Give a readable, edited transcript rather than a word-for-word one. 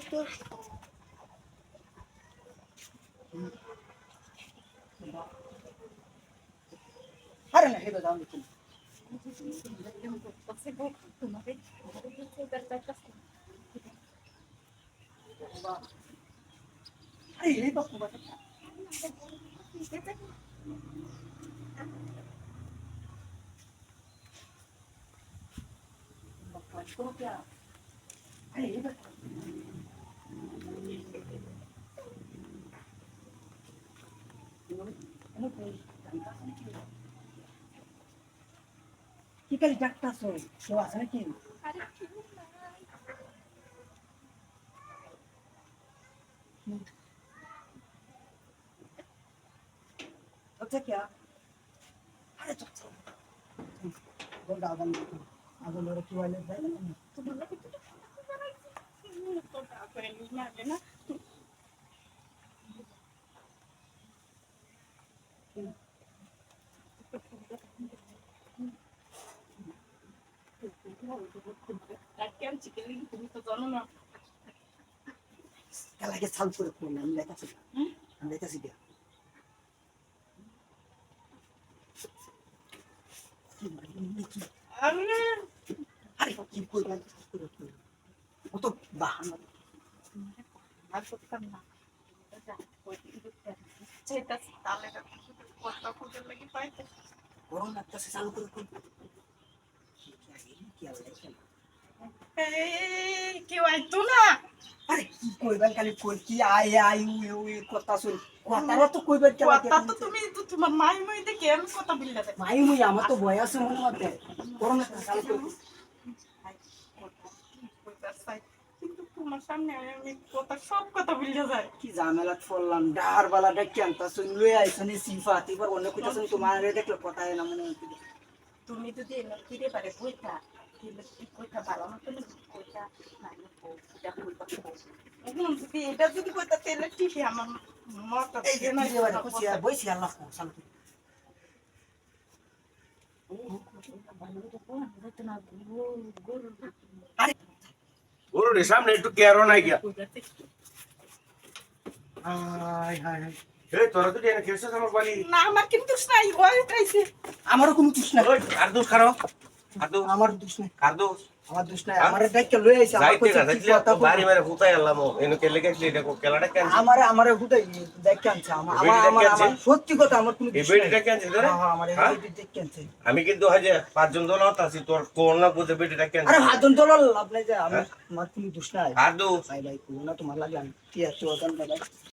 তো আরে না হেবে যাও নাকি আরে এই তো तो क्या अरे ये बता কি কালি ডাকতাছো কেউ আছে নাকি আরে अच्छा क्या अरे चुप चुप बोल दादा ने आगे लोरे की वाले भाई तुम्हाला किती करायचं तो टाकायला लागले ना কেন চিকেন তুমি তো জানো না कला के साल पूरे पूरे हम लेता सी क्या আরে अरे की कोई बात पूरे पूरे वो तो बहाना আর করতাম না সেটা তাহলে কথা খুঁজে লাগি পাইতে कोरोना लगता से साल पूरे पूरे क्या है এই কেউ আইতো না अरे की कोई बात खाली कोई की आई ये कोता सुन कोता तो कोई बात কথা তো তুমি তো তোমার মাই মই দেখে আমি কথা বললা দেখ মাই মুই আমার তো বয়স মনে হতে করোনা সাল করে কিন্তু তোমার সামনে আমি কথা সব কথা বললে যায় কি ঝামেলা পড়লাম ডার বালা ডাকি আনতা শুন লই আইছনি সিফাত এবার অন্য কইতা শুন তোমার রে দেখলে কথা হয় না মনে হচ্ছে তুমি যদি এনে ফিরে পারে বইটা কিন্তু কইটা ভালো মতো কইটা নাই এটা কইটা এখন যদি এটা যদি কইতা তেলে ঠিকই আমার মত এই যে নাই রে কইছি বইছি আল্লাহ সাল আরে ওর সামনে একটু কেয়ারও নাই গিয়া হাই হাই এই তোরা তো এনে খেলছিস আমার বালি না আমার কিন্তু নাই ওই খাইছে আমারও কোনো দোষ নাই ওই আর দোষ খারো আর দোষ আমার দোষ নাই আর দোষ আমার দোষ নাই আমারে ডাইকে লই আইছে আমার যাইতে কইছে না কি যাইতে কথা বাড়ি মারে ফুটাই আল্লাহ এনে কেলে গেছলি এটা কেলাটা কেন আমারে হুদাই দেখে আনছে আমার সত্যি কথা আমার কোনো এই দোষ বেটিটা নাই কেন ছিল রে হ্যাঁ আমার হ্যাঁ? এই দেখে আনছে আমি কিন্তু হয় যে পাঁচজন দল আছি তোর কোন না বুঝে বেটিটা কেন আরে হাতন তোলা লাভ নাই যে আমার কোনো দোষ নাই আর দোষ ভাই ভাই কোনো না তোমার লাগলাম কি আছে ওখান দাদা